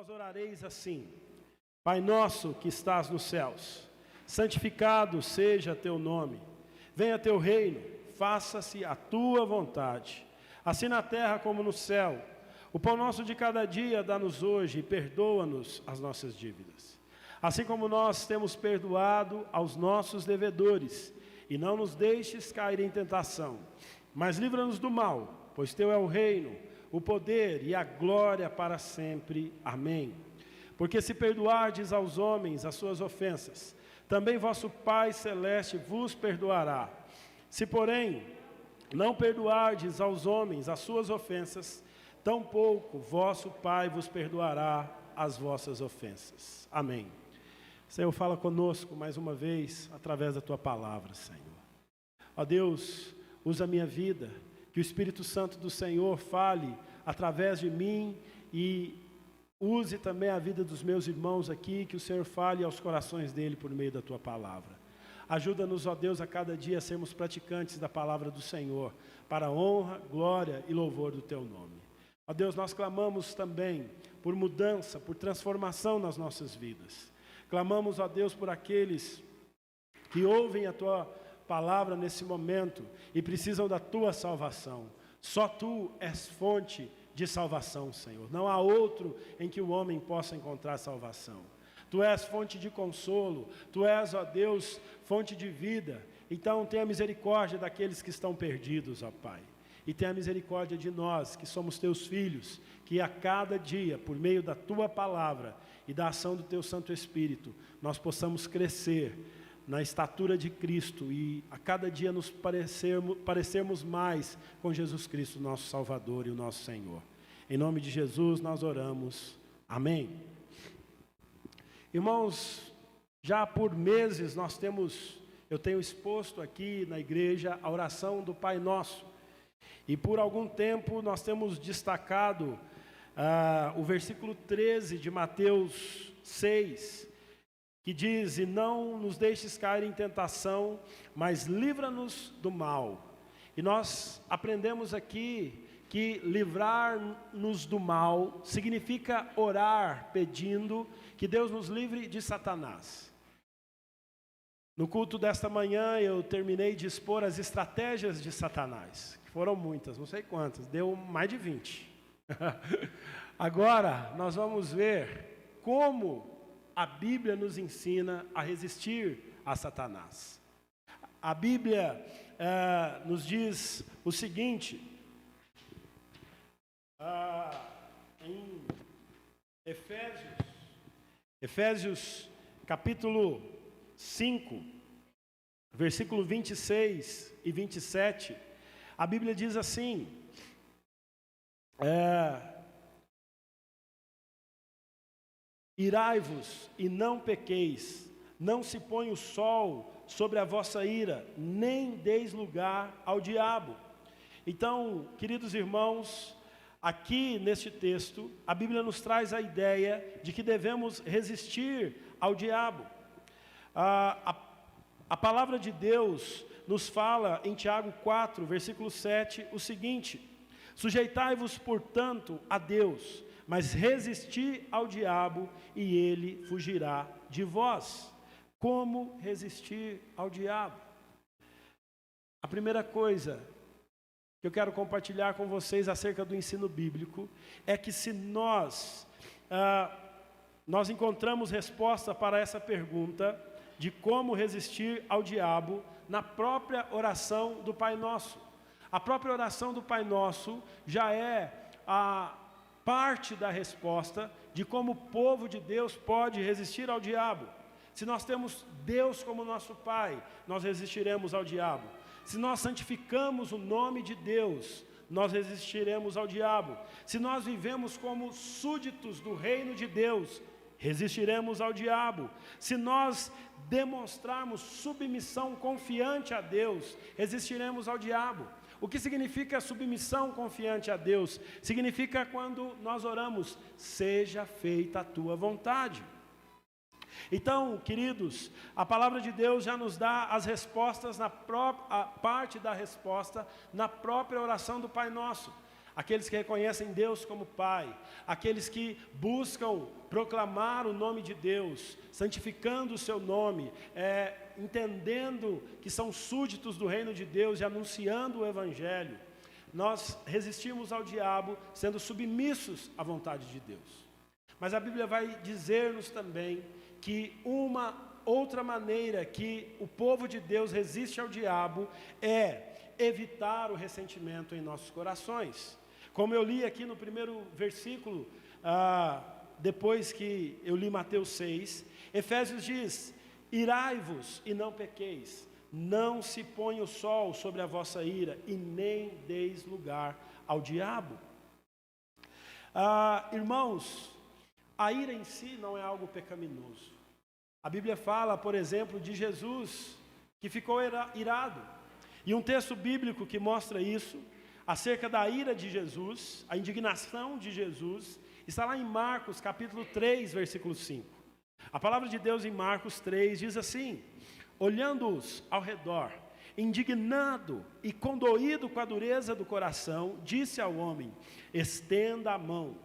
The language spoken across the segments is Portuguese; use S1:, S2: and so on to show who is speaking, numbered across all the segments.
S1: vós orareis assim: Pai nosso que estás nos céus, santificado seja teu nome. Venha teu reino, faça-se a tua vontade, assim na terra como no céu. O pão nosso de cada dia dá-nos hoje e perdoa-nos as nossas dívidas, assim como nós temos perdoado aos nossos devedores. E não nos deixes cair em tentação, mas livra-nos do mal, pois teu é o reino, o poder e a glória para sempre. Amém. Porque se perdoardes aos homens as suas ofensas, também vosso Pai Celeste vos perdoará. Se, porém, não perdoardes aos homens as suas ofensas, tampouco vosso Pai vos perdoará as vossas ofensas. Amém. Senhor, fala conosco mais uma vez através da Tua palavra, Senhor. Ó Deus, usa a minha vida, que o Espírito Santo do Senhor fale através de mim e use também a vida dos meus irmãos aqui, que o Senhor fale aos corações dele por meio da Tua palavra. Ajuda-nos, ó Deus, a cada dia a sermos praticantes da palavra do Senhor, para a honra, glória e louvor do Teu nome. Ó Deus, nós clamamos também por mudança, por transformação nas nossas vidas. Clamamos, ó Deus, por aqueles que ouvem a Tua palavra nesse momento e precisam da Tua salvação. Só Tu és fonte de salvação, Senhor. Não há outro em que o homem possa encontrar salvação. Tu és fonte de consolo, Tu és, ó Deus, fonte de vida. Então tenha misericórdia daqueles que estão perdidos, ó Pai. E tenha misericórdia de nós, que somos Teus filhos, que a cada dia, por meio da Tua palavra e da ação do Teu Santo Espírito, nós possamos crescer na estatura de Cristo e a cada dia nos parecermos mais com Jesus Cristo, nosso Salvador e o nosso Senhor. Em nome de Jesus nós oramos. Amém. Irmãos, já por meses eu tenho exposto aqui na igreja a oração do Pai Nosso. E por algum tempo nós temos destacado o versículo 13 de Mateus 6, que diz: E não nos deixes cair em tentação, mas livra-nos do mal. E nós aprendemos aqui que livrar-nos do mal significa orar pedindo que Deus nos livre de Satanás. No culto desta manhã eu terminei de expor as estratégias de Satanás, que foram muitas, não sei quantas, deu mais de 20. Agora nós vamos ver como a Bíblia nos ensina a resistir a Satanás. A Bíblia nos diz o seguinte, em Efésios capítulo 5, versículo 26 e 27, a Bíblia diz assim: Irai-vos e não pequeis, não se põe o sol sobre a vossa ira, nem deis lugar ao diabo. Então, queridos irmãos, aqui neste texto, a Bíblia nos traz a ideia de que devemos resistir ao diabo. A palavra de Deus nos fala em Tiago 4, versículo 7, o seguinte: Sujeitai-vos, portanto, a Deus, mas resisti ao diabo e ele fugirá de vós. Como resistir ao diabo? A primeira coisa que eu quero compartilhar com vocês acerca do ensino bíblico é que se nós encontramos resposta para essa pergunta de como resistir ao diabo na própria oração do Pai Nosso. A própria oração do Pai Nosso já é a parte da resposta de como o povo de Deus pode resistir ao diabo. Se nós temos Deus como nosso Pai, nós resistiremos ao diabo. Se nós santificamos o nome de Deus, nós resistiremos ao diabo. Se nós vivemos como súditos do reino de Deus, resistiremos ao diabo. Se nós demonstrarmos submissão confiante a Deus, resistiremos ao diabo. O que significa submissão confiante a Deus? Significa quando nós oramos: seja feita a tua vontade. Então, queridos, a palavra de Deus já nos dá as respostas, a parte da resposta na própria oração do Pai Nosso. aqueles que reconhecem Deus como Pai, aqueles que buscam proclamar o nome de Deus, santificando o seu nome, entendendo que são súditos do reino de Deus e anunciando o Evangelho, nós resistimos ao diabo sendo submissos à vontade de Deus. Mas a Bíblia vai dizer-nos também que uma outra maneira que o povo de Deus resiste ao diabo é evitar o ressentimento em nossos corações. Como eu li aqui no primeiro versículo, depois que eu li Mateus 6, Efésios diz: irai-vos e não pequeis, não se ponha o sol sobre a vossa ira, e nem deis lugar ao diabo. Irmãos, a ira em si não é algo pecaminoso. A Bíblia fala, por exemplo, de Jesus, que ficou irado. E um texto bíblico que mostra isso, acerca da ira de Jesus, a indignação de Jesus, está lá em Marcos, capítulo 3, versículo 5. A palavra de Deus em Marcos 3 diz assim: olhando-os ao redor, indignado e condoído com a dureza do coração, disse ao homem: estenda a mão.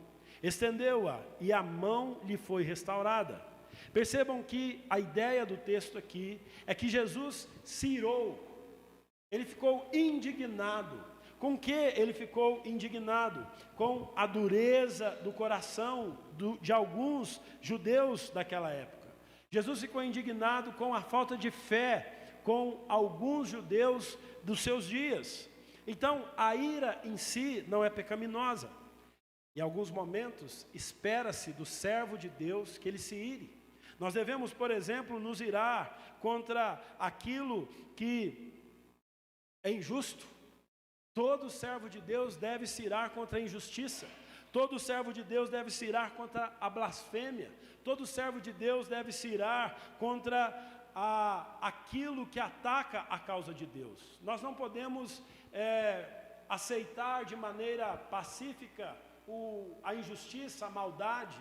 S1: Estendeu-a e a mão lhe foi restaurada. Percebam que a ideia do texto aqui é que Jesus se irou, ele ficou indignado. Com que ele ficou indignado? Com a dureza do coração de alguns judeus daquela época. Jesus ficou indignado com a falta de fé com alguns judeus dos seus dias. Então, a ira em si não é pecaminosa. Em alguns momentos, espera-se do servo de Deus que ele se ire. Nós devemos, por exemplo, nos irar contra aquilo que é injusto. Todo servo de Deus deve se irar contra a injustiça. Todo servo de Deus deve se irar contra a blasfêmia. Todo servo de Deus deve se irar contra aquilo que ataca a causa de Deus. Nós não podemos aceitar de maneira pacífica a injustiça, a maldade.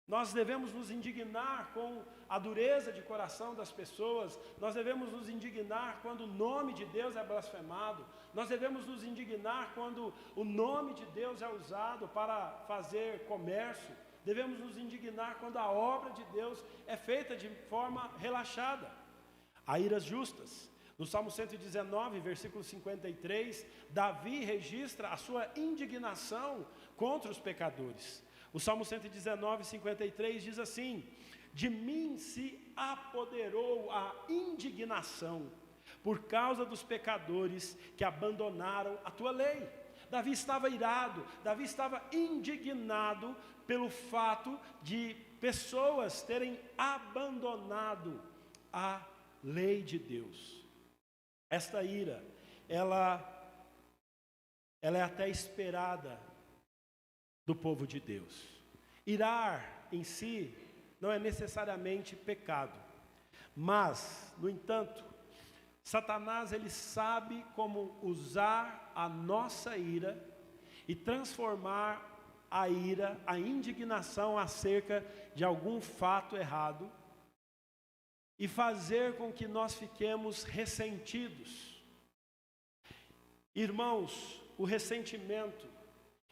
S1: Nós devemos nos indignar com a dureza de coração das pessoas. Nós devemos nos indignar quando o nome de Deus é blasfemado. Nós devemos nos indignar quando o nome de Deus é usado para fazer comércio. Devemos nos indignar quando a obra de Deus é feita de forma relaxada. Há iras justas. No Salmo 119, versículo 53, Davi registra a sua indignação contra os pecadores. O Salmo 119, 53 diz assim: de mim se apoderou a indignação, por causa dos pecadores que abandonaram a tua lei. Davi estava irado, Davi estava indignado pelo fato de pessoas terem abandonado a lei de Deus. Esta ira, ela é até esperada do povo de Deus. Irar em si não é necessariamente pecado, mas, no entanto, Satanás ele sabe como usar a nossa ira e transformar a ira, a indignação acerca de algum fato errado e fazer com que nós fiquemos ressentidos. Irmãos, o ressentimento,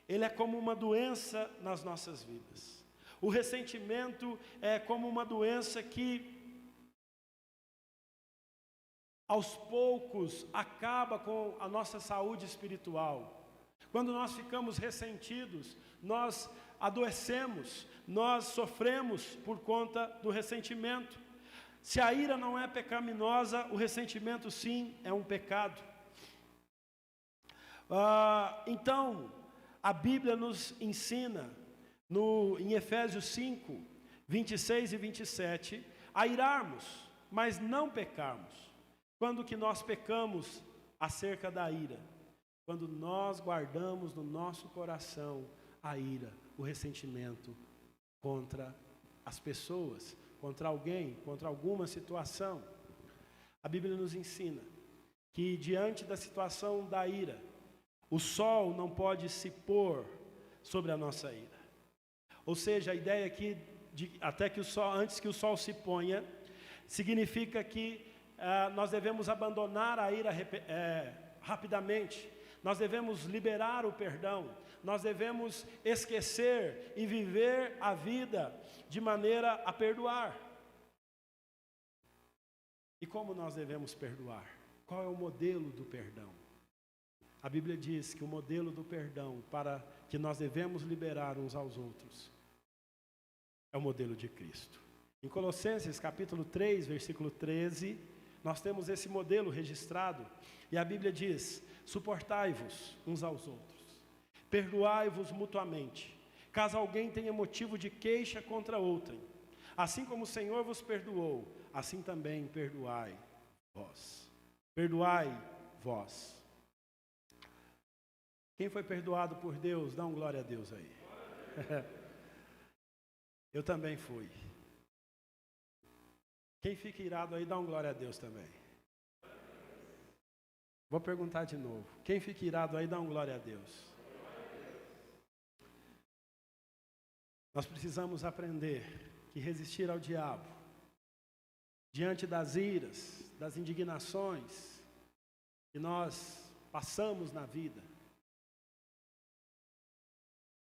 S1: ele é como uma doença nas nossas vidas. O ressentimento é como uma doença que, aos poucos, acaba com a nossa saúde espiritual. Quando nós ficamos ressentidos, nós adoecemos, nós sofremos por conta do ressentimento. Se a ira não é pecaminosa, o ressentimento sim é um pecado. Então, a Bíblia nos ensina, em Efésios 5, 26 e 27, a irarmos, mas não pecarmos. Quando que nós pecamos acerca da ira? Quando nós guardamos no nosso coração a ira, o ressentimento contra as pessoas, contra alguém, contra alguma situação. A Bíblia nos ensina que diante da situação da ira, o sol não pode se pôr sobre a nossa ira. Ou seja, a ideia aqui, antes que o sol se ponha, significa que nós devemos abandonar a ira rapidamente. nós devemos liberar o perdão, nós devemos esquecer e viver a vida de maneira a perdoar. E como nós devemos perdoar? Qual é o modelo do perdão? A Bíblia diz que o modelo do perdão para que nós devemos liberar uns aos outros é o modelo de Cristo. Em Colossenses capítulo 3, versículo 13, nós temos esse modelo registrado, e a Bíblia diz: suportai-vos uns aos outros, perdoai-vos mutuamente, caso alguém tenha motivo de queixa contra outrem. Assim como o Senhor vos perdoou, assim também perdoai vós. Perdoai vós. Quem foi perdoado por Deus, dá um glória a Deus aí. Eu também fui. Quem fica irado aí, dá um glória a Deus também. Vou perguntar de novo. Quem fica irado aí, dá um glória a Deus. Nós precisamos aprender que resistir ao diabo, diante das iras, das indignações que nós passamos na vida,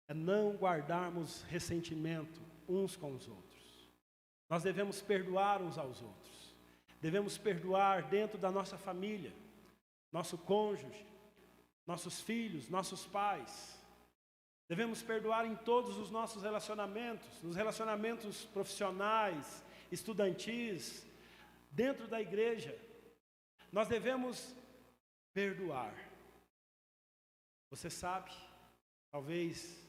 S1: é não guardarmos ressentimento uns com os outros. Nós devemos perdoar uns aos outros. Devemos perdoar dentro da nossa família, nosso cônjuge, nossos filhos, nossos pais. Devemos perdoar em todos os nossos relacionamentos, nos relacionamentos profissionais, estudantis, dentro da igreja. Nós devemos perdoar. Você sabe, talvez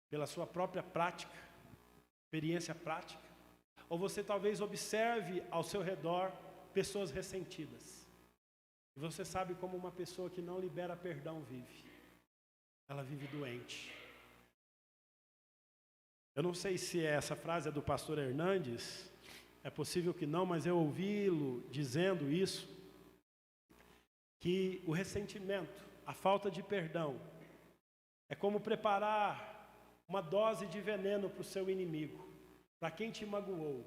S1: pela sua própria prática, experiência prática, ou você talvez observe ao seu redor pessoas ressentidas. E você sabe como uma pessoa que não libera perdão vive. Ela vive doente. Eu não sei se essa frase é do pastor Hernandes, é possível que não, mas eu ouvi-lo dizendo isso, que o ressentimento, a falta de perdão, é como preparar uma dose de veneno para o seu inimigo, para quem te magoou.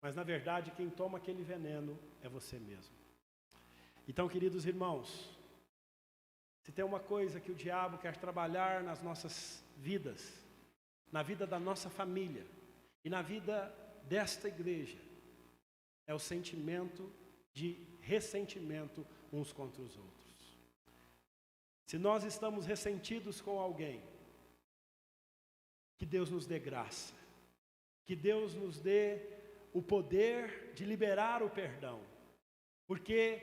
S1: Mas na verdade quem toma aquele veneno é você mesmo. Então, queridos irmãos, se tem uma coisa que o diabo quer trabalhar nas nossas vidas, na vida da nossa família e na vida desta igreja, é o sentimento de ressentimento uns contra os outros. Se nós estamos ressentidos com alguém, que Deus nos dê graça, que Deus nos dê o poder de liberar o perdão, porque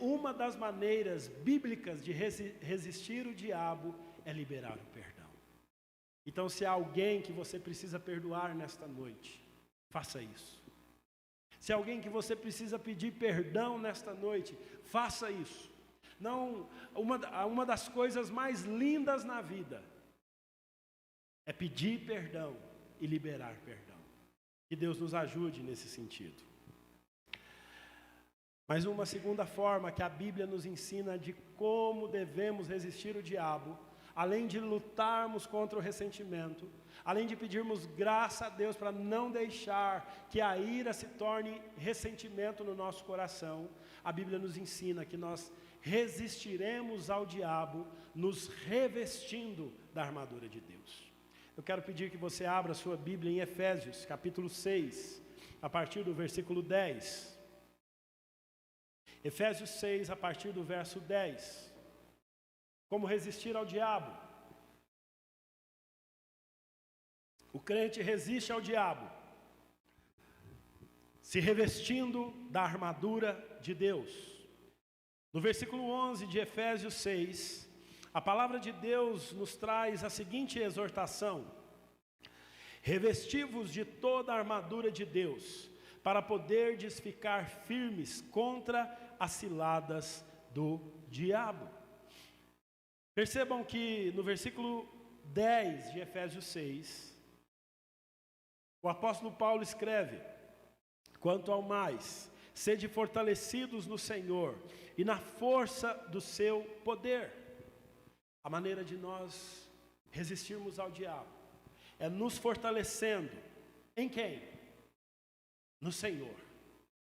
S1: uma das maneiras bíblicas de resistir o diabo é liberar o perdão. Então, se há alguém que você precisa perdoar nesta noite, faça isso. Se há alguém que você precisa pedir perdão nesta noite, faça isso. Não, uma das coisas mais lindas na vida é pedir perdão e liberar perdão. Que Deus nos ajude nesse sentido. Mas uma segunda forma que a Bíblia nos ensina de como devemos resistir o diabo, além de lutarmos contra o ressentimento, além de pedirmos graça a Deus para não deixar que a ira se torne ressentimento no nosso coração, a Bíblia nos ensina que nós resistiremos ao diabo nos revestindo da armadura de Deus. Eu quero pedir que você abra a sua Bíblia em Efésios, capítulo 6, a partir do versículo 10. Efésios 6, a partir do verso 10. Como resistir ao diabo? O crente resiste ao diabo se revestindo da armadura de Deus. No versículo 11 de Efésios 6, a palavra de Deus nos traz a seguinte exortação: revesti-vos de toda a armadura de Deus, para poderdes ficar firmes contra as ciladas do diabo. Percebam que no versículo 10 de Efésios 6, o apóstolo Paulo escreve: quanto ao mais, sede fortalecidos no Senhor e na força do seu poder. A maneira de nós resistirmos ao diabo é nos fortalecendo em quem? No Senhor.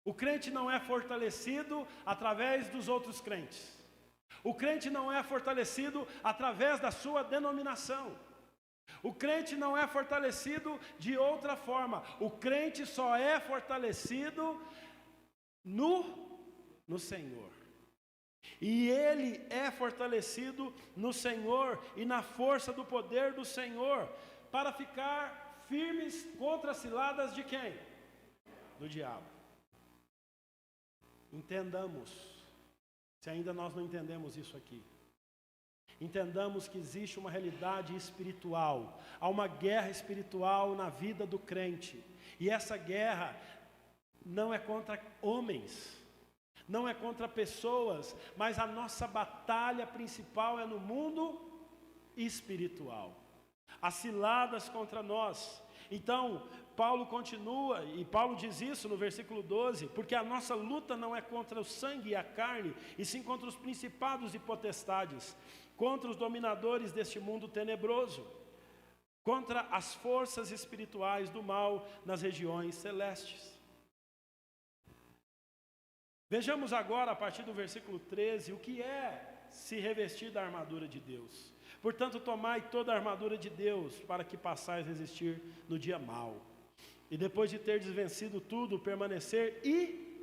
S1: O crente não é fortalecido através dos outros crentes. O crente não é fortalecido através da sua denominação. O crente não é fortalecido de outra forma. O crente só é fortalecido no Senhor. E ele é fortalecido no Senhor e na força do poder do Senhor, para ficar firmes contra as ciladas de quem? Do diabo. Entendamos, se ainda nós não entendemos isso aqui. Entendamos que existe uma realidade espiritual, há uma guerra espiritual na vida do crente. E essa guerra não é contra homens, não é contra pessoas, mas a nossa batalha principal é no mundo espiritual. As ciladas contra nós. Então, Paulo continua, e Paulo diz isso no versículo 12, porque a nossa luta não é contra o sangue e a carne, e sim contra os principados e potestades, contra os dominadores deste mundo tenebroso, contra as forças espirituais do mal nas regiões celestes. Vejamos agora, a partir do versículo 13, o que é se revestir da armadura de Deus. Portanto, tomai toda a armadura de Deus, para que possais resistir no dia mau. E depois de ter vencido tudo, permanecer inabaláveis.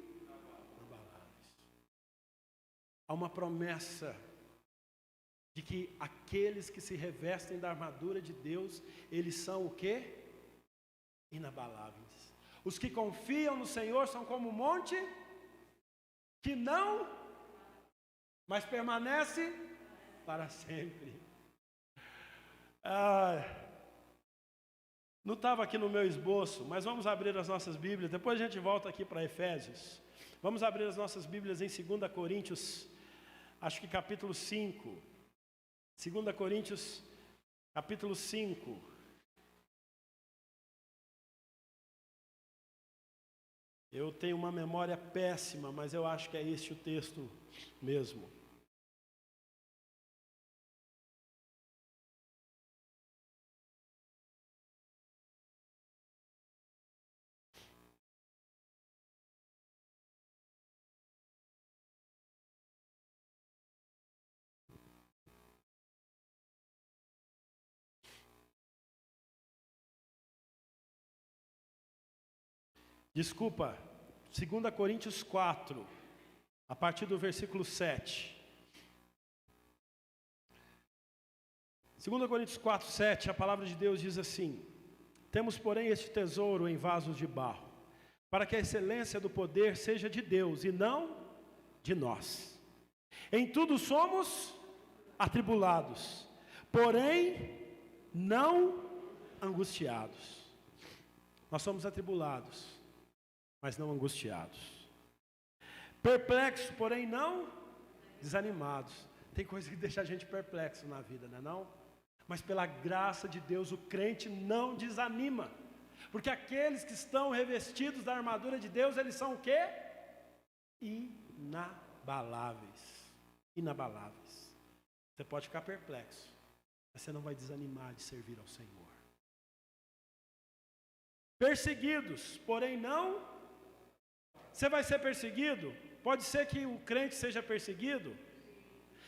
S1: Há uma promessa de que aqueles que se revestem da armadura de Deus, eles são o quê? Inabaláveis. Os que confiam no Senhor são como um monte que não, mas permanece para sempre. Não estava aqui no meu esboço, mas vamos abrir as nossas Bíblias, depois a gente volta aqui para Efésios. Vamos abrir as nossas Bíblias em 2 Coríntios, acho que capítulo 5. 2 Coríntios, capítulo 5. Eu tenho uma memória péssima, mas eu acho que é este o texto mesmo. Desculpa, 2 Coríntios 4, a partir do versículo 7. 2 Coríntios 4, 7, a palavra de Deus diz assim: temos, porém, este tesouro em vasos de barro, para que a excelência do poder seja de Deus e não de nós. Em tudo somos atribulados, porém não angustiados. Nós somos atribulados, mas não angustiados. Perplexos, porém não desanimados. Tem coisa que deixa a gente perplexo na vida, não é não? Mas pela graça de Deus o crente não desanima. Porque aqueles que estão revestidos da armadura de Deus, eles são o quê? Inabaláveis. Inabaláveis. Você pode ficar perplexo, mas você não vai desanimar de servir ao Senhor. Perseguidos, porém não. Você vai ser perseguido? Pode ser que o crente seja perseguido,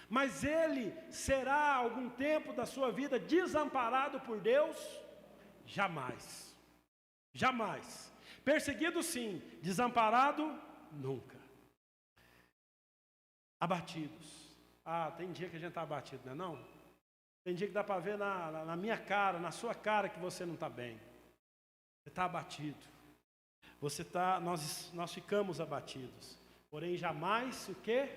S1: mas ele será algum tempo da sua vida desamparado por Deus? Jamais. Jamais. Perseguido sim, desamparado nunca. Abatidos. Tem dia que a gente está abatido, não é não? Tem dia que dá para ver na minha cara, na sua cara, que você não está bem. Você está abatido. Nós ficamos abatidos, porém jamais o quê?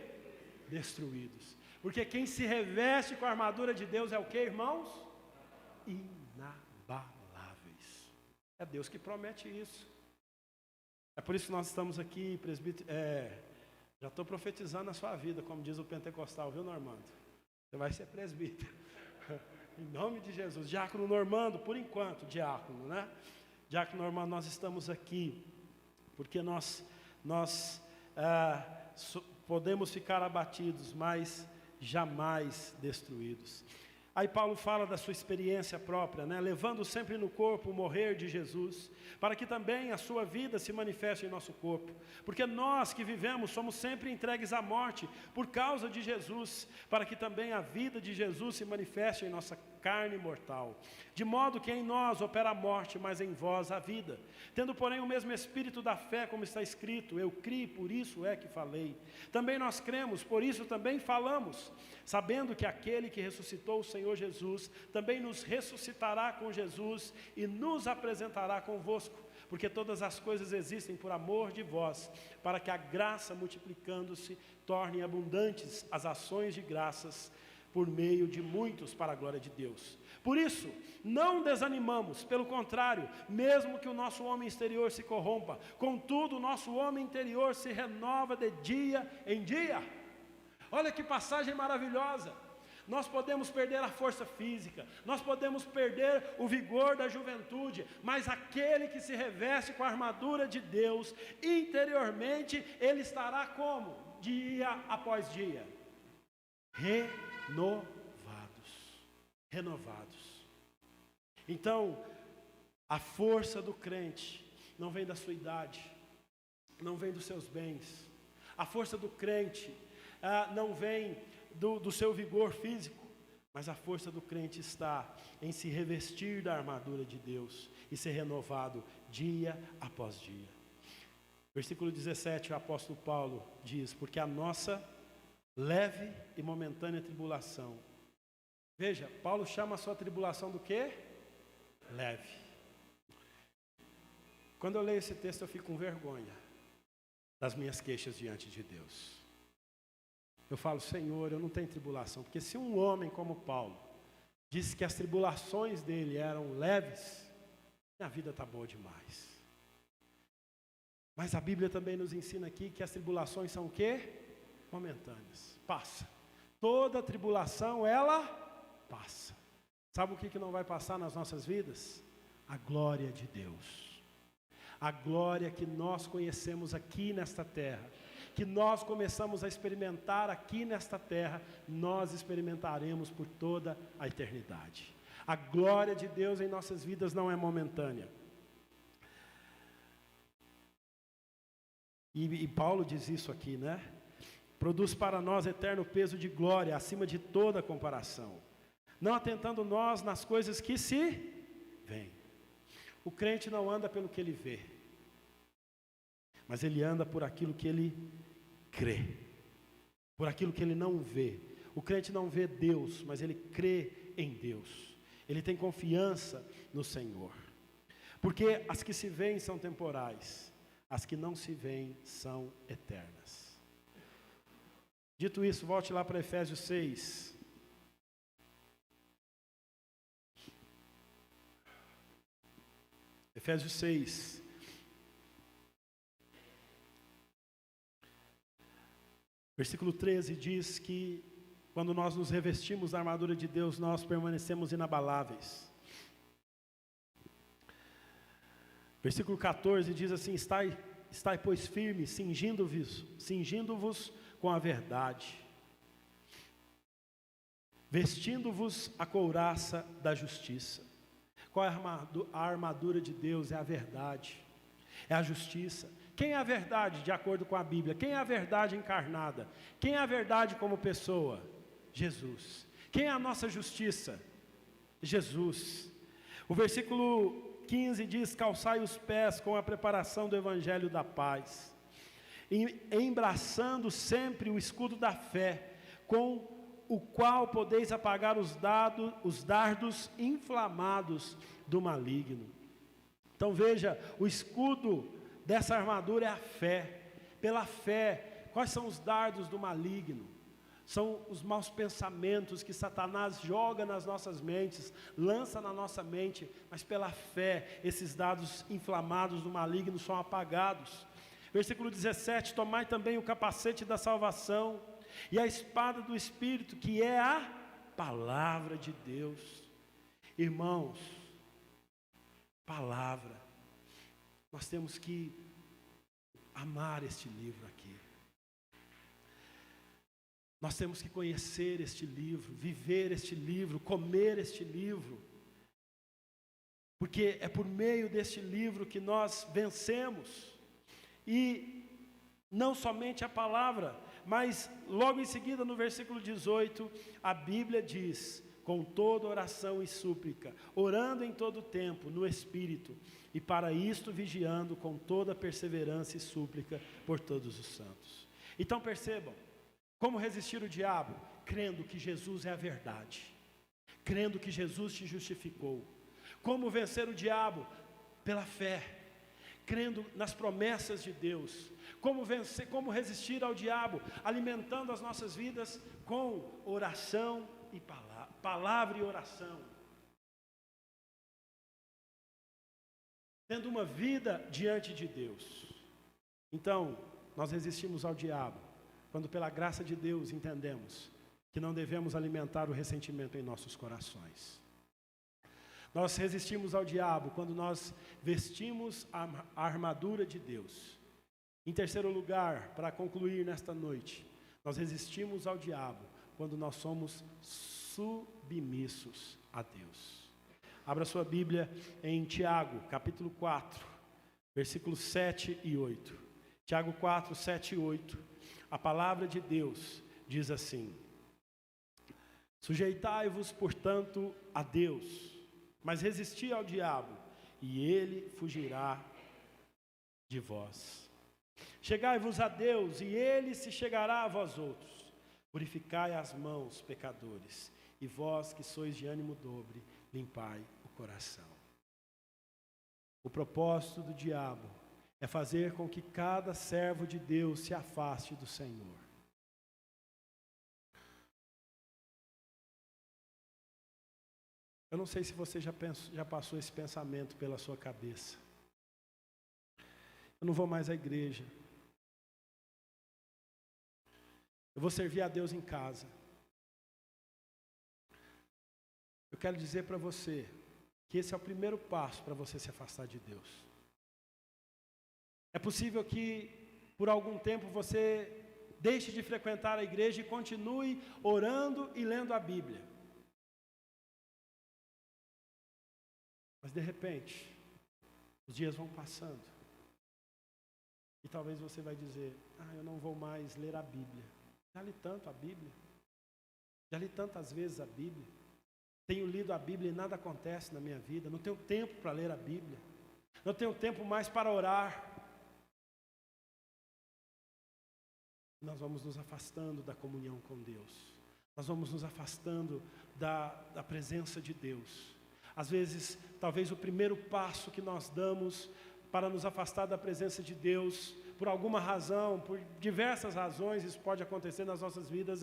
S1: Destruídos. Porque quem se reveste com a armadura de Deus é o quê, irmãos? Inabaláveis. É Deus que promete isso. É por isso que nós estamos aqui, presbítero. Já estou profetizando a sua vida, como diz o pentecostal, viu, Normando? Você vai ser presbítero. Em nome de Jesus. Diácono Normando, por enquanto, diácono, né? Diácono Normando, nós estamos aqui porque nós podemos ficar abatidos, mas jamais destruídos. Aí Paulo fala da sua experiência própria, né? Levando sempre no corpo o morrer de Jesus, para que também a sua vida se manifeste em nosso corpo. Porque nós que vivemos somos sempre entregues à morte por causa de Jesus, para que também a vida de Jesus se manifeste em nossa carne mortal. De modo que em nós opera a morte, mas em vós a vida. Tendo, porém, o mesmo espírito da fé, como está escrito, eu criei, por isso é que falei. Também nós cremos, por isso também falamos, sabendo que aquele que ressuscitou o Senhor Jesus, também nos ressuscitará com Jesus e nos apresentará convosco, porque todas as coisas existem por amor de vós, para que a graça, multiplicando-se, torne abundantes as ações de graças, por meio de muitos, para a glória de Deus. Por isso, não desanimamos, pelo contrário, mesmo que o nosso homem exterior se corrompa, contudo o nosso homem interior se renova de dia em dia. Olha que passagem maravilhosa. Nós podemos perder a força física, nós podemos perder o vigor da juventude, mas aquele que se reveste com a armadura de Deus, interiormente, ele estará como? Dia após dia. Renovados. Então, a força do crente não vem da sua idade, não vem dos seus bens. A força do crente não vem do seu vigor físico, mas a força do crente está em se revestir da armadura de Deus e ser renovado dia após dia. Versículo 17, o apóstolo Paulo diz: porque a nossa leve e momentânea tribulação. Veja, Paulo chama a sua tribulação do quê? Leve. Quando eu leio esse texto, eu fico com vergonha das minhas queixas diante de Deus. Eu falo: Senhor, eu não tenho tribulação, porque se um homem como Paulo disse que as tribulações dele eram leves, minha vida está boa demais. Mas a Bíblia também nos ensina aqui que as tribulações são o quê? Momentâneas, passa. Toda tribulação, ela passa. Sabe o que não vai passar nas nossas vidas? A glória de Deus. A glória que nós conhecemos aqui nesta terra, que nós começamos a experimentar aqui nesta terra, nós experimentaremos por toda a eternidade. A glória de Deus em nossas vidas não é momentânea. E Paulo diz isso aqui, né? Produz para nós eterno peso de glória, acima de toda comparação, não atentando nós nas coisas que se veem. O crente não anda pelo que ele vê, mas ele anda por aquilo que ele crê, por aquilo que ele não vê. O crente não vê Deus, mas ele crê em Deus, ele tem confiança no Senhor, porque as que se veem são temporais, as que não se veem são eternas. Dito isso, volte lá para Efésios 6. Efésios 6. Versículo 13 diz que quando nós nos revestimos da armadura de Deus, nós permanecemos inabaláveis. Versículo 14 diz assim: estai pois firmes, cingindo-vos com a verdade, vestindo-vos a couraça da justiça. Qual é a armadura de Deus? É a verdade, é a justiça. Quem é a verdade de acordo com a Bíblia? Quem é a verdade encarnada? Quem é a verdade como pessoa? Jesus. Quem é a nossa justiça? Jesus. O versículo 15 diz: calçai os pés com a preparação do evangelho da paz, embraçando sempre o escudo da fé, com o qual podeis apagar os dardos inflamados do maligno. Então veja, o escudo dessa armadura é a fé. Pela fé, quais são os dardos do maligno? São os maus pensamentos que Satanás joga nas nossas mentes, lança na nossa mente, mas pela fé, esses dardos inflamados do maligno são apagados. Versículo 17, tomai também o capacete da salvação e a espada do Espírito, que é a palavra de Deus. Irmãos, palavra, nós temos que amar este livro aqui. Nós temos que conhecer este livro, viver este livro, comer este livro, porque é por meio deste livro que nós vencemos. E não somente a palavra, mas logo em seguida no versículo 18, a Bíblia diz: com toda oração e súplica, orando em todo tempo no Espírito, e para isto vigiando com toda perseverança e súplica por todos os santos. Então percebam, como resistir o diabo? Crendo que Jesus é a verdade, crendo que Jesus te justificou. Como vencer o diabo? Pela fé, crendo nas promessas de Deus. Como resistir ao diabo? Alimentando as nossas vidas com oração e palavra e oração. Tendo uma vida diante de Deus. Então, nós resistimos ao diabo quando pela graça de Deus entendemos que não devemos alimentar o ressentimento em nossos corações. Nós resistimos ao diabo quando nós vestimos a armadura de Deus. Em terceiro lugar, para concluir nesta noite, nós resistimos ao diabo quando nós somos submissos a Deus. Abra sua Bíblia em Tiago, capítulo 4, versículos 7 e 8. Tiago 4, 7 e 8. A palavra de Deus diz assim: sujeitai-vos, portanto, a Deus, mas resisti ao diabo, e ele fugirá de vós. Chegai-vos a Deus, e ele se chegará a vós outros. Purificai as mãos, pecadores, e vós que sois de ânimo dobre, limpai o coração. O propósito do diabo é fazer com que cada servo de Deus se afaste do Senhor. Eu não sei se você já passou esse pensamento pela sua cabeça. Eu não vou mais à igreja. Eu vou servir a Deus em casa. Eu quero dizer para você que esse é o primeiro passo para você se afastar de Deus. É possível que por algum tempo você deixe de frequentar a igreja e continue orando e lendo a Bíblia. Mas de repente, os dias vão passando. E talvez você vai dizer: eu não vou mais ler a Bíblia. Já li tanto a Bíblia. Já li tantas vezes a Bíblia. Tenho lido a Bíblia e nada acontece na minha vida. Não tenho tempo para ler a Bíblia. Não tenho tempo mais para orar. Nós vamos nos afastando da comunhão com Deus. Nós vamos nos afastando da presença de Deus. Às vezes, talvez o primeiro passo que nós damos para nos afastar da presença de Deus, por alguma razão, por diversas razões, isso pode acontecer nas nossas vidas,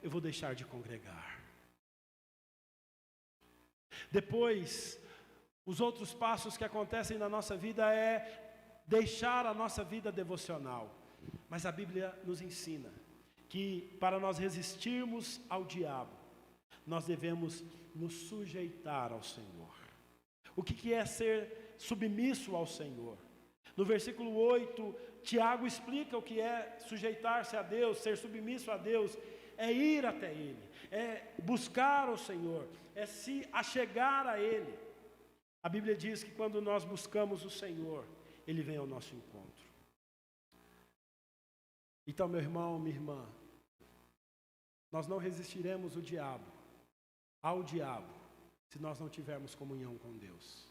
S1: eu vou deixar de congregar. Depois, os outros passos que acontecem na nossa vida é deixar a nossa vida devocional. Mas a Bíblia nos ensina que para nós resistirmos ao diabo, nós devemos nos sujeitar ao Senhor. O que é ser submisso ao Senhor? No versículo 8, Tiago explica o que é sujeitar-se a Deus, ser submisso a Deus. É ir até Ele, é buscar o Senhor, é se achegar a Ele. A Bíblia diz que quando nós buscamos o Senhor, Ele vem ao nosso encontro. Então, meu irmão, minha irmã, nós não resistiremos ao diabo, se nós não tivermos comunhão com Deus.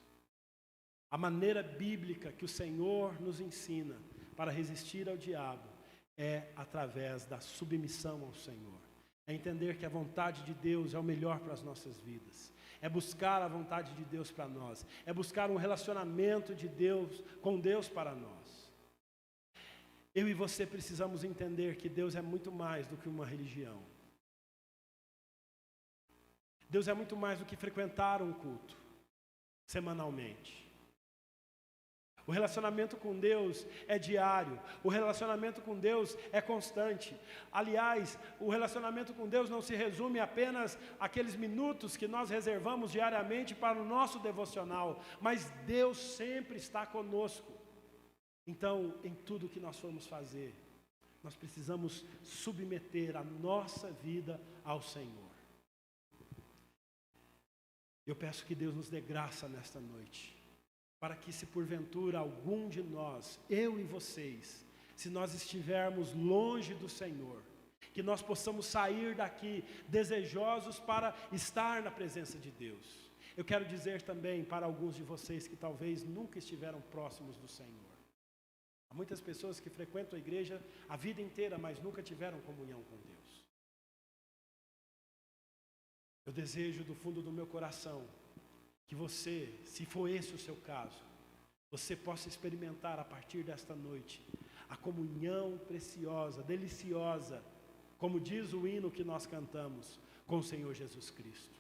S1: A maneira bíblica que o Senhor nos ensina para resistir ao diabo é através da submissão ao Senhor. É entender que a vontade de Deus é o melhor para as nossas vidas. É buscar a vontade de Deus para nós. É buscar um relacionamento de Deus com Deus para nós. Eu e você precisamos entender que Deus é muito mais do que uma religião. Deus é muito mais do que frequentar um culto semanalmente. O relacionamento com Deus é diário. O relacionamento com Deus é constante. Aliás, o relacionamento com Deus não se resume apenas àqueles minutos que nós reservamos diariamente para o nosso devocional, mas Deus sempre está conosco. Então, em tudo que nós formos fazer, nós precisamos submeter a nossa vida ao Senhor. Eu peço que Deus nos dê graça nesta noite, para que se porventura algum de nós, eu e vocês, se nós estivermos longe do Senhor, que nós possamos sair daqui desejosos para estar na presença de Deus. Eu quero dizer também para alguns de vocês que talvez nunca estiveram próximos do Senhor. Há muitas pessoas que frequentam a igreja a vida inteira, mas nunca tiveram comunhão com Deus. Eu desejo do fundo do meu coração que você, se for esse o seu caso, você possa experimentar a partir desta noite a comunhão preciosa, deliciosa, como diz o hino que nós cantamos, com o Senhor Jesus Cristo.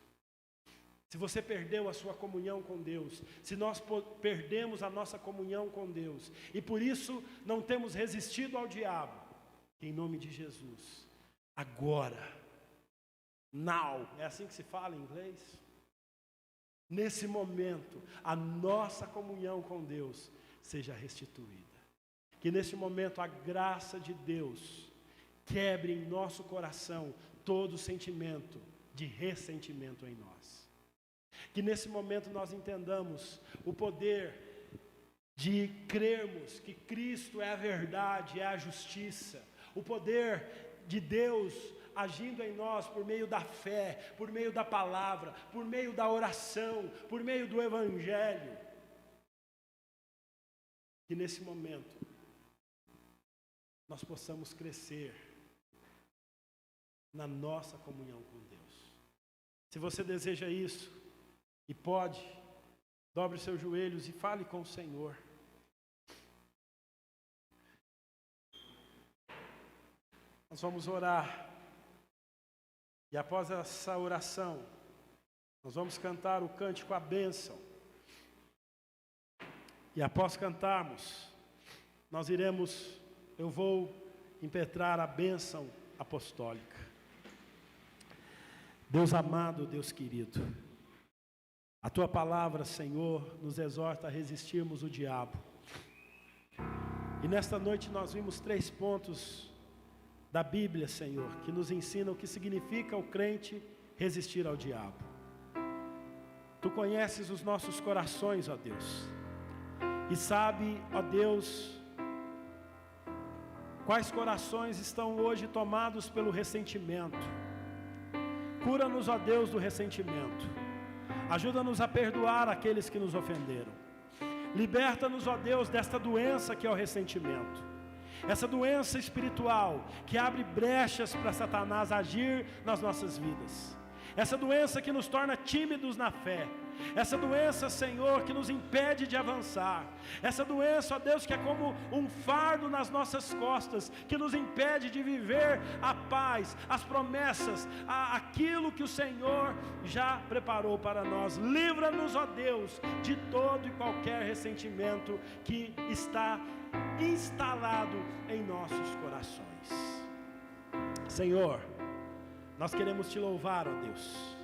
S1: Se você perdeu a sua comunhão com Deus, se nós perdemos a nossa comunhão com Deus, e por isso não temos resistido ao diabo, em nome de Jesus, agora, now, é assim que se fala em inglês? Nesse momento, a nossa comunhão com Deus seja restituída. Que nesse momento a graça de Deus quebre em nosso coração todo sentimento de ressentimento em nós. Que nesse momento nós entendamos o poder de crermos que Cristo é a verdade, é a justiça. O poder de Deus agindo em nós por meio da fé, por meio da palavra, por meio da oração, por meio do Evangelho. Que nesse momento nós possamos crescer na nossa comunhão com Deus. Se você deseja isso, e pode, dobre seus joelhos e fale com o Senhor. Nós vamos orar. E após essa oração, nós vamos cantar o cântico A Bênção. E após cantarmos, eu vou impetrar a bênção apostólica. Deus amado, Deus querido, a Tua palavra, Senhor, nos exorta a resistirmos o diabo. E nesta noite nós vimos 3 pontos da Bíblia, Senhor, que nos ensinam o que significa o crente resistir ao diabo. Tu conheces os nossos corações, ó Deus, e sabe, ó Deus, quais corações estão hoje tomados pelo ressentimento. Cura-nos, ó Deus, do ressentimento. Ajuda-nos a perdoar aqueles que nos ofenderam. Liberta-nos, ó Deus, desta doença que é o ressentimento. Essa doença espiritual que abre brechas para Satanás agir nas nossas vidas. Essa doença que nos torna tímidos na fé. Essa doença, Senhor, que nos impede de avançar. Essa doença, ó Deus, que é como um fardo nas nossas costas, que nos impede de viver a paz, as promessas, aquilo que o Senhor já preparou para nós. Livra-nos, ó Deus, de todo e qualquer ressentimento que está instalado em nossos corações. Senhor, nós queremos Te louvar, ó Deus.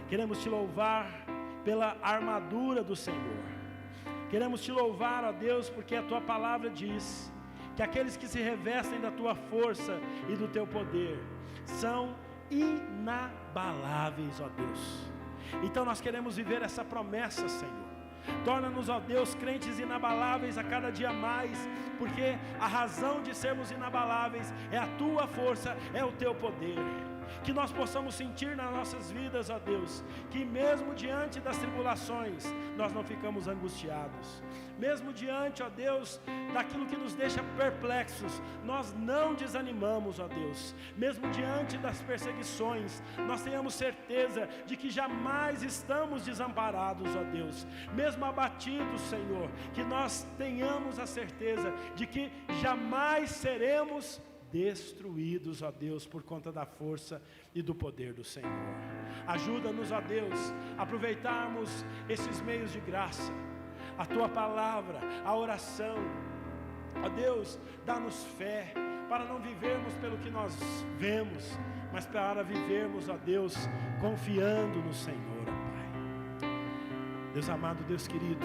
S1: Queremos Te louvar pela armadura do Senhor. Queremos Te louvar, ó Deus, porque a Tua palavra diz que aqueles que se revestem da Tua força e do Teu poder são inabaláveis, ó Deus. Então nós queremos viver essa promessa, Senhor. Torna-nos, ó Deus, crentes inabaláveis a cada dia mais, porque a razão de sermos inabaláveis é a Tua força, é o Teu poder. Que nós possamos sentir nas nossas vidas, ó Deus, que mesmo diante das tribulações, nós não ficamos angustiados. Mesmo diante, ó Deus, daquilo que nos deixa perplexos, nós não desanimamos, ó Deus. Mesmo diante das perseguições, nós tenhamos certeza de que jamais estamos desamparados, ó Deus. Mesmo abatidos, Senhor, que nós tenhamos a certeza de que jamais seremos destruídos, ó Deus, por conta da força e do poder do Senhor. Ajuda-nos, ó Deus, a aproveitarmos esses meios de graça, a Tua palavra, a oração. Ó Deus, dá-nos fé para não vivermos pelo que nós vemos, mas para vivermos, ó Deus, confiando no Senhor, ó Pai. Deus amado, Deus querido,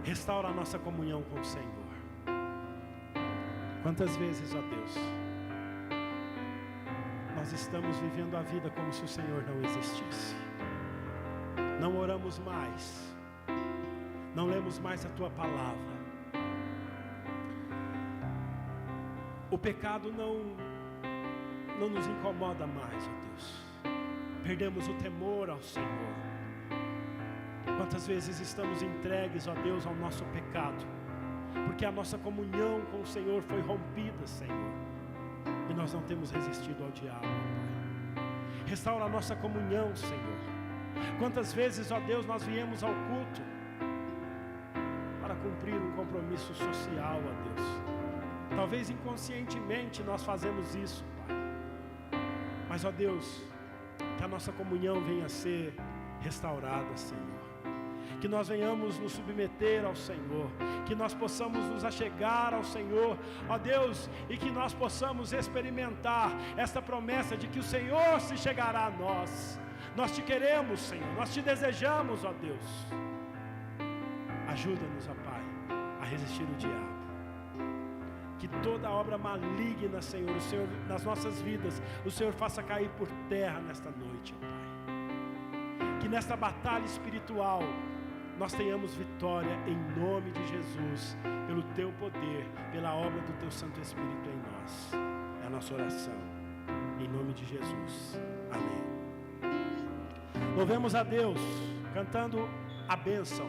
S1: restaura a nossa comunhão com o Senhor. Quantas vezes, ó Deus, nós estamos vivendo a vida como se o Senhor não existisse. Não oramos mais, não lemos mais a Tua palavra. O pecado não nos incomoda mais, ó Deus. Perdemos o temor ao Senhor. Quantas vezes estamos entregues, ó Deus, ao nosso pecado, porque a nossa comunhão com o Senhor foi rompida, Senhor, e nós não temos resistido ao diabo, Pai. Restaura a nossa comunhão, Senhor. Quantas vezes, ó Deus, nós viemos ao culto para cumprir um compromisso social, ó Deus. Talvez inconscientemente nós fazemos isso, Pai. Mas, ó Deus, que a nossa comunhão venha a ser restaurada, Senhor. Que nós venhamos nos submeter ao Senhor, que nós possamos nos achegar ao Senhor, ó Deus, e que nós possamos experimentar esta promessa de que o Senhor se chegará a nós. Nós te queremos, Senhor, nós te desejamos, ó Deus. Ajuda-nos, ó Pai, a resistir o diabo. Que toda obra maligna, Senhor, o Senhor, nas nossas vidas, o Senhor faça cair por terra nesta noite, ó Pai. Que nesta batalha espiritual nós tenhamos vitória em nome de Jesus, pelo Teu poder, pela obra do Teu Santo Espírito em nós. É a nossa oração, em nome de Jesus. Amém. Louvemos a Deus, cantando a bênção.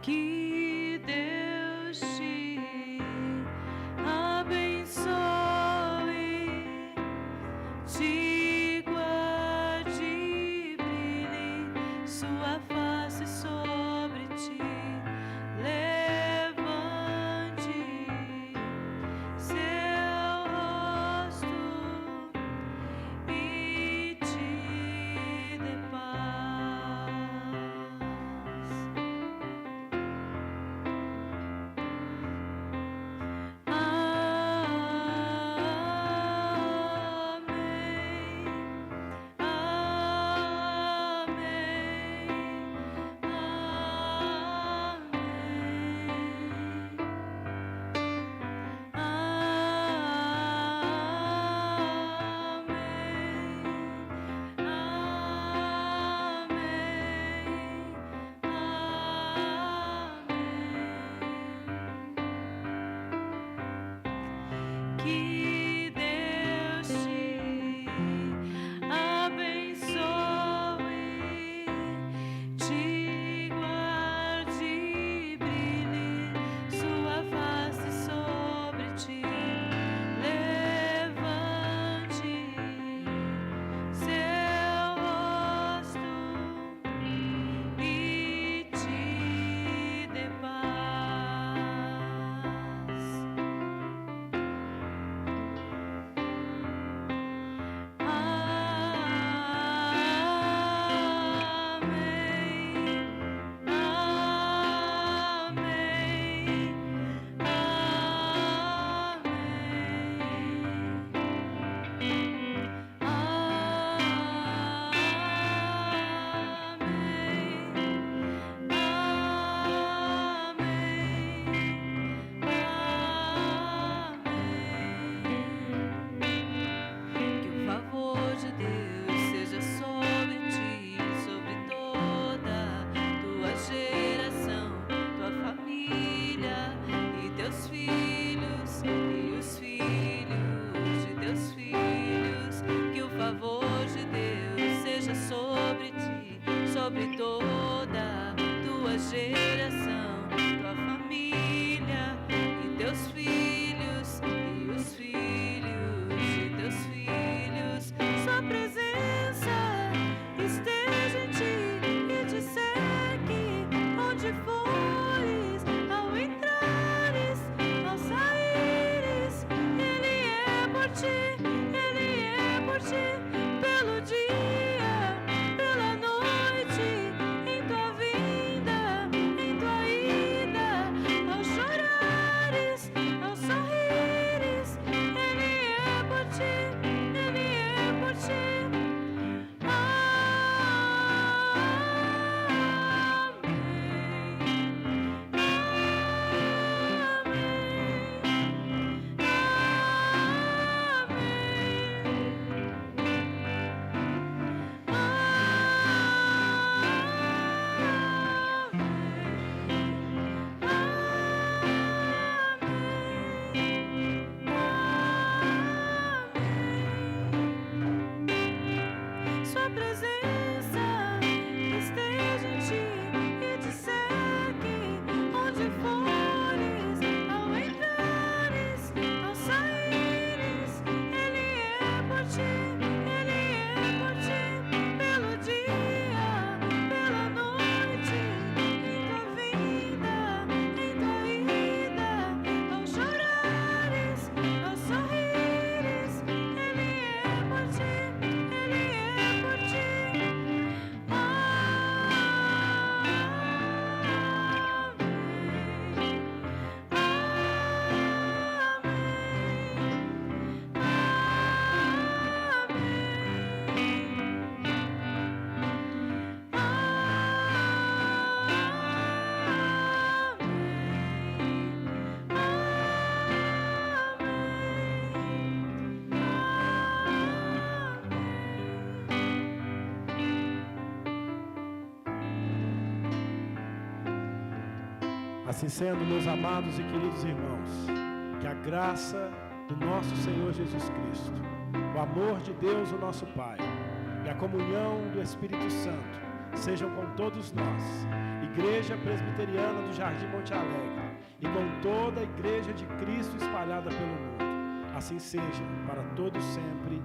S2: Que Deus te abençoe, te guarde, brilhe sua face sobre ti, levante seu rosto e te dê paz.
S1: Assim sendo, meus amados e queridos irmãos, que a graça do nosso Senhor Jesus Cristo, o amor de Deus, o nosso Pai, e a comunhão do Espírito Santo sejam com todos nós, Igreja Presbiteriana do Jardim Monte Alegre, e com toda a Igreja de Cristo espalhada pelo mundo. Assim seja, para todos sempre.